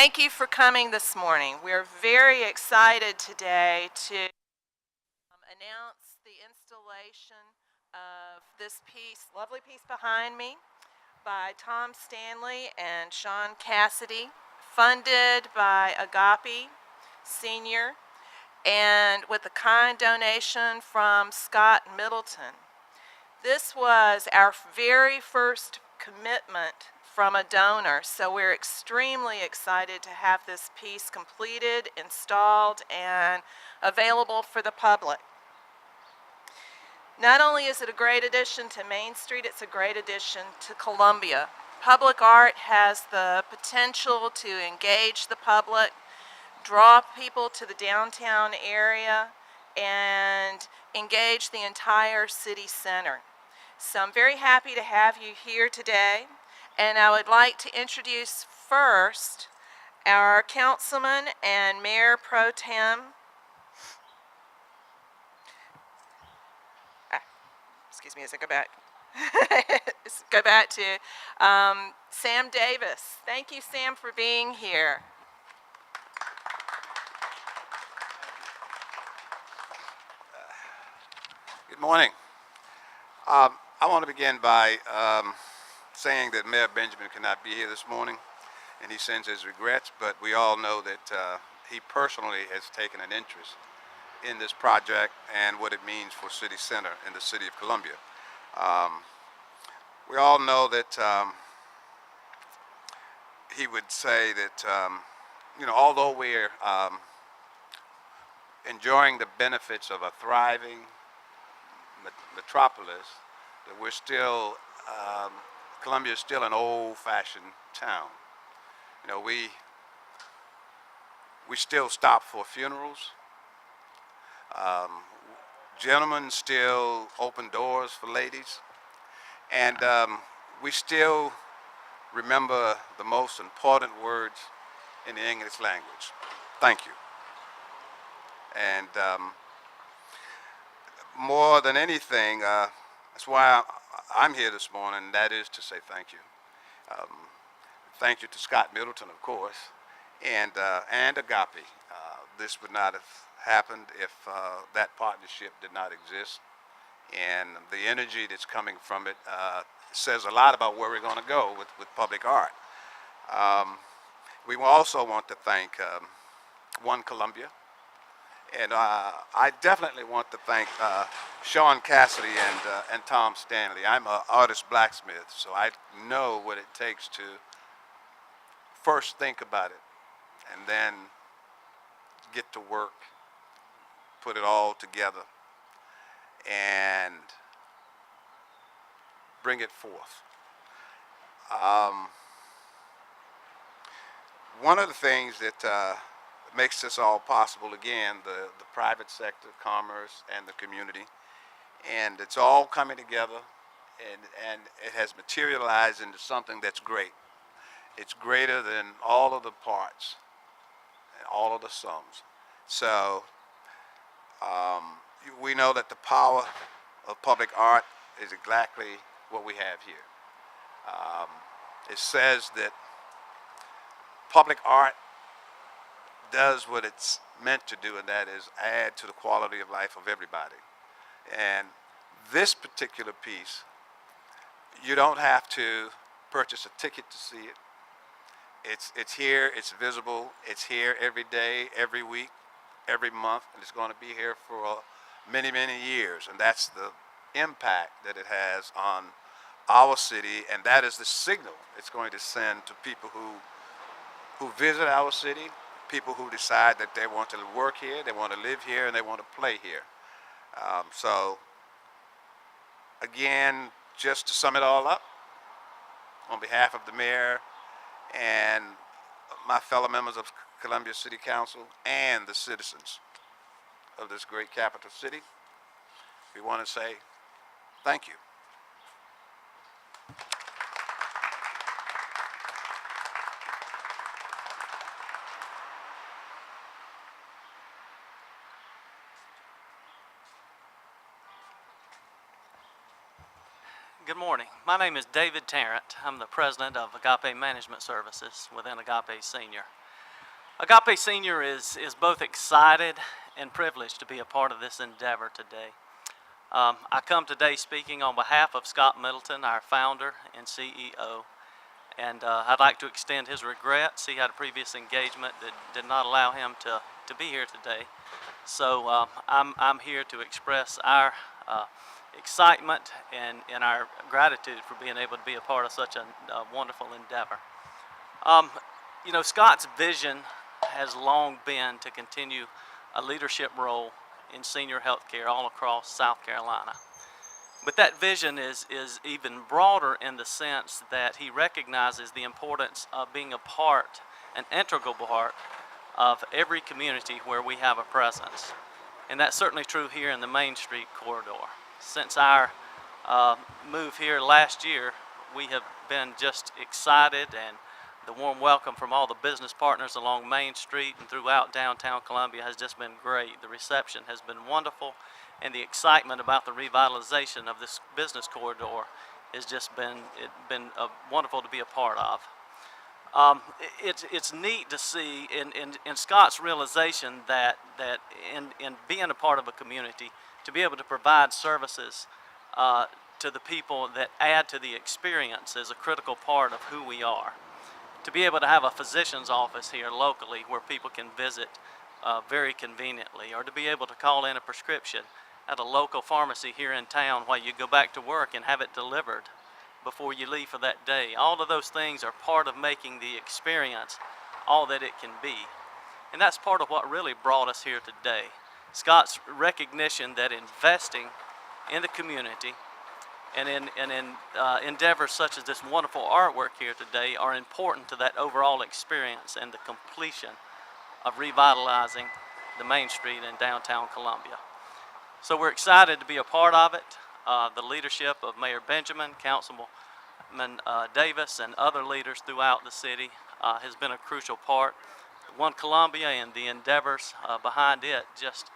Thank you for coming this morning. We're very excited today to announce the installation of this piece, lovely piece behind me, by Stanley and Shaun Cassidy, funded by Agape Senior, and with a kind donation from Scott Middleton. This was our very first commitment from a donor, so we're extremely excited to have this piece completed, installed, and available for the public. Not only is it a great addition to Main Street, it's a great addition to Columbia. Public art has the potential to engage the public, draw people to the downtown area, and engage the entire city center. So I'm very happy to have you here today, and I would like to introduce first our Councilman and Mayor Pro Tem, excuse me as I go back, to Sam Davis. Thank you, Sam, for being here. Good morning. I want to begin by saying that Mayor Benjamin cannot be here this morning, and he sends his regrets, but we all know that he personally has taken an interest in this project and what it means for City Center in the city of Columbia. We all know that he would say that, although we're enjoying the benefits of a thriving metropolis, that we're still, Columbia is still an old-fashioned town. We still stop for funerals. Gentlemen still open doors for ladies. And we still remember the most important words in the English language. Thank you. And more than anything, that's why I'm here this morning, and that is to say thank you. Thank you to Scott Middleton, of course, and Agape. This would not have happened if that partnership did not exist. And the energy that's coming from it says a lot about where we're going to go with public art. We also want to thank One Columbia. And I definitely want to thank Shaun Cassidy and Tom Stanley. I'm an artist blacksmith, so I know what it takes to first think about it and then get to work, put it all together, and bring it forth. One of the things that makes this all possible, again, the private sector, commerce, and the community, and it's all coming together, and it has materialized into something that's great. It's greater than all of the parts and all of the sums. So we know that the power of public art is exactly what we have here. It says that public art does what it's meant to do, and that is add to the quality of life of everybody. And this particular piece, you don't have to purchase a ticket to see it. It's here, it's visible, it's here every day, every week, every month, and it's going to be here for many, many years. And that's the impact that it has on our city, and that is the signal it's going to send to people who visit our city, people who decide that they want to work here, they want to live here, and they want to play here. So again, just to sum it all up, on behalf of the mayor and my fellow members of Columbia City Council and the citizens of this great capital city, we want to say thank you. Good morning. My name is David Tarrant. I'm the president of Agape Management Services within Agape Senior. Agape Senior is both excited and privileged to be a part of this endeavor today. I come today speaking on behalf of Scott Middleton, our founder and CEO, and I'd like to extend his regrets. He had a previous engagement that did not allow him to be here today. So I'm here to express our excitement and our gratitude for being able to be a part of such a wonderful endeavor. You know, Scott's vision has long been to continue a leadership role in senior health care all across South Carolina. But that vision is even broader in the sense that he recognizes the importance of being a part, an integral part of every community where we have a presence. And that's certainly true here in the Main Street corridor. Since our move here last year, we have been just excited, and the warm welcome from all the business partners along Main Street and throughout downtown Columbia has just been great. The reception has been wonderful, and the excitement about the revitalization of this business corridor has just been wonderful to be a part of. It's neat to see in Scott's realization that in being a part of a community, to be able to provide services to the people that add to the experience is a critical part of who we are. To be able to have a physician's office here locally where people can visit very conveniently, or to be able to call in a prescription at a local pharmacy here in town while you go back to work and have it delivered before you leave for that day. All of those things are part of making the experience all that it can be. And that's part of what really brought us here today. Scott's recognition that investing in the community and in endeavors such as this wonderful artwork here today are important to that overall experience and the completion of revitalizing the Main Street in downtown Columbia. So we're excited to be a part of it. The leadership of Mayor Benjamin, Councilman Davis, and other leaders throughout the city has been a crucial part. One Columbia and the endeavors behind it, just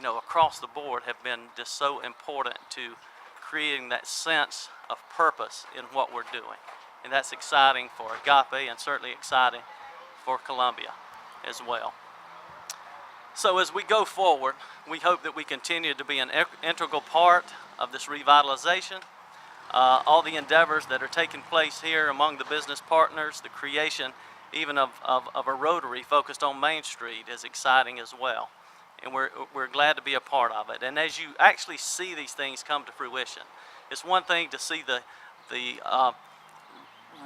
across the board, have been just so important to creating that sense of purpose in what we're doing. And that's exciting for Agape and certainly exciting for Columbia as well. So as we go forward, we hope that we continue to be an integral part of this revitalization. All the endeavors that are taking place here among the business partners, the creation even of a rotary focused on Main Street is exciting as well. And we're glad to be a part of it. And as you actually see these things come to fruition, it's one thing to see the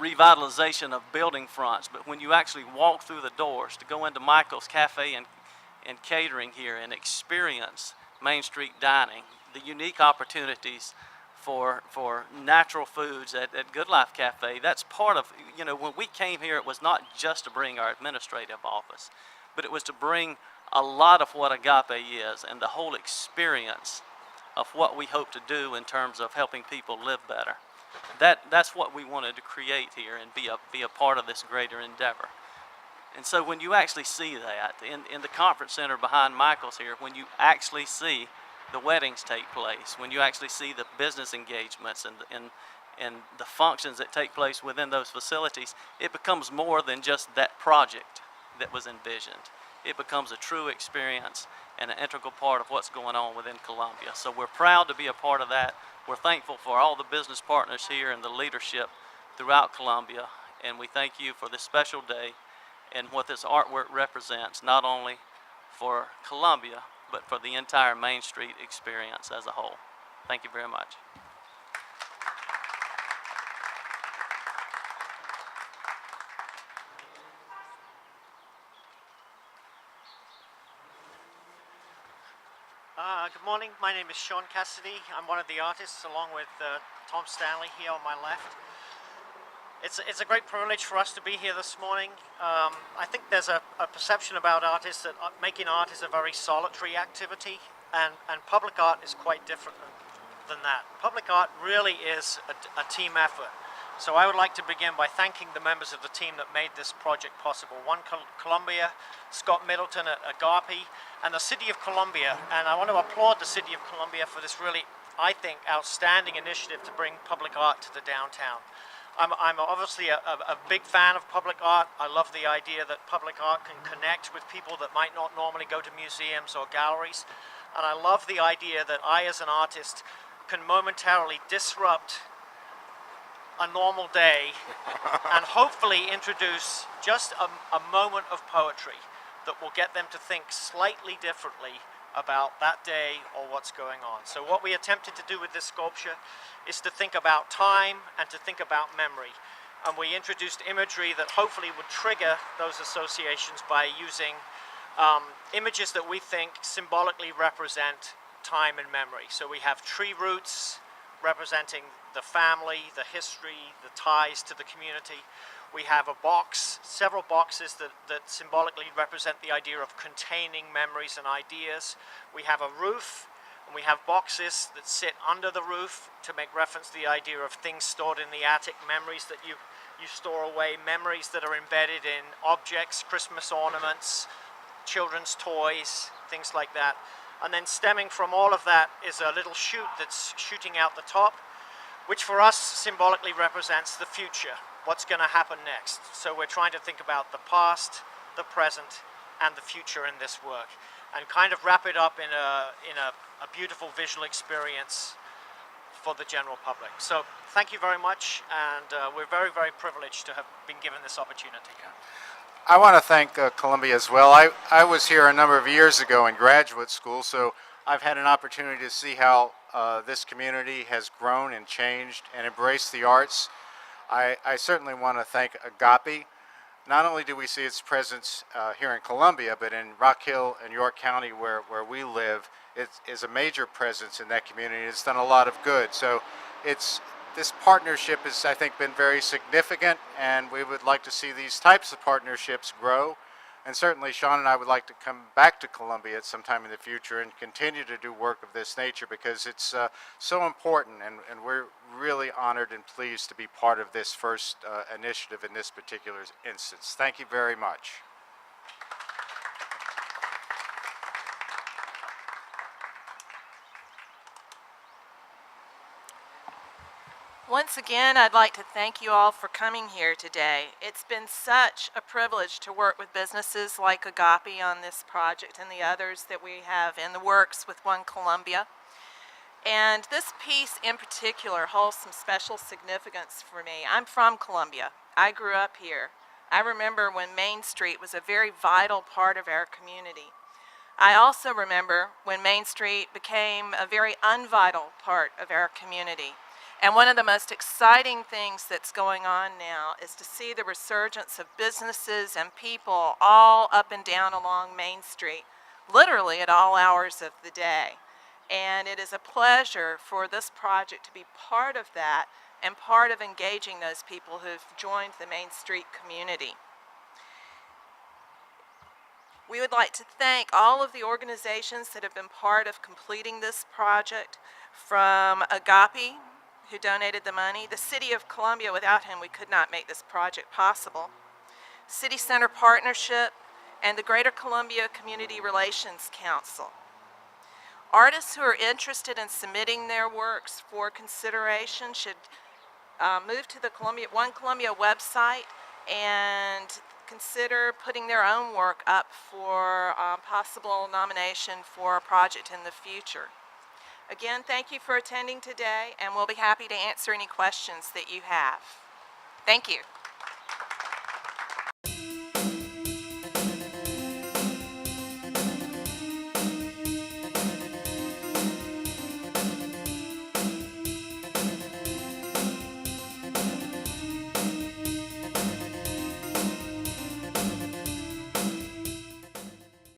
revitalization of building fronts, but when you actually walk through the doors to go into Michael's Cafe and catering here and experience Main Street dining, the unique opportunities for natural foods at Good Life Cafe, that's part of, when we came here, it was not just to bring our administrative office, but it was to bring a lot of what Agape is and the whole experience of what we hope to do in terms of helping people live better. That's what we wanted to create here and be a part of this greater endeavor. And so when you actually see that in the conference center behind Michael's here, when you actually see the weddings take place, when you actually see the business engagements and the functions that take place within those facilities, it becomes more than just that project that was envisioned. It becomes a true experience and an integral part of what's going on within Columbia. So we're proud to be a part of that. We're thankful for all the business partners here and the leadership throughout Columbia, and we thank you for this special day and what this artwork represents, not only for Columbia, but for the entire Main Street experience as a whole. Thank you very much. Good morning. My name is Shaun Cassidy. I'm one of the artists, along with Tom Stanley here on my left. It's a great privilege for us to be here this morning. I think there's a perception about artists that making art is a very solitary activity, and public art is quite different than that. Public art really is a team effort. So I would like to begin by thanking the members of the team that made this project possible. One Columbia, Scott Middleton at Agape, and the City of Columbia. And I want to applaud the City of Columbia for this really, I think, outstanding initiative to bring public art to the downtown. I'm obviously a big fan of public art. I love the idea that public art can connect with people that might not normally go to museums or galleries. And I love the idea that I, as an artist, can momentarily disrupt a normal day and hopefully introduce just a moment of poetry that will get them to think slightly differently about that day or what's going on. So what we attempted to do with this sculpture is to think about time and to think about memory. And we introduced imagery that hopefully would trigger those associations by using images that we think symbolically represent time and memory. So we have tree roots representing the family, the history, the ties to the community. We have a box, several boxes that symbolically represent the idea of containing memories and ideas. We have a roof, and we have boxes that sit under the roof to make reference to the idea of things stored in the attic, memories that you store away, memories that are embedded in objects, Christmas ornaments, children's toys, things like that. And then stemming from all of that is a little chute that's shooting out the top, which for us symbolically represents the future, what's going to happen next. So we're trying to think about the past, the present, and the future in this work, and kind of wrap it up in a beautiful visual experience for the general public. So thank you very much, and we're very, very privileged to have been given this opportunity. I want to thank Columbia as well. I was here a number of years ago in graduate school, so I've had an opportunity to see how this community has grown and changed and embraced the arts. I certainly want to thank Agape. Not only do we see its presence here in Columbia, but in Rock Hill and York County where we live, it is a major presence in that community. It's done a lot of good. So this partnership has, I think, been very significant, and we would like to see these types of partnerships grow. And certainly Shaun and I would like to come back to Columbia at some time in the future and continue to do work of this nature, because it's so important, and we're really honored and pleased to be part of this first initiative in this particular instance. Thank you very much. Once again, I'd like to thank you all for coming here today. It's been such a privilege to work with businesses like Agape on this project and the others that we have in the works with One Columbia. And this piece in particular holds some special significance for me. I'm from Columbia. I grew up here. I remember when Main Street was a very vital part of our community. I also remember when Main Street became a very unvital part of our community. And one of the most exciting things that's going on now is to see the resurgence of businesses and people all up and down along Main Street, literally at all hours of the day. And it is a pleasure for this project to be part of that and part of engaging those people who've joined the Main Street community. We would like to thank all of the organizations that have been part of completing this project, from Agape, who donated the money, the City of Columbia, without whom we could not make this project possible, City Center Partnership, and the Greater Columbia Community Relations Council. Artists who are interested in submitting their works for consideration should move to the One Columbia website and consider putting their own work up for possible nomination for a project in the future. Again, thank you for attending today, and we'll be happy to answer any questions that you have. Thank you.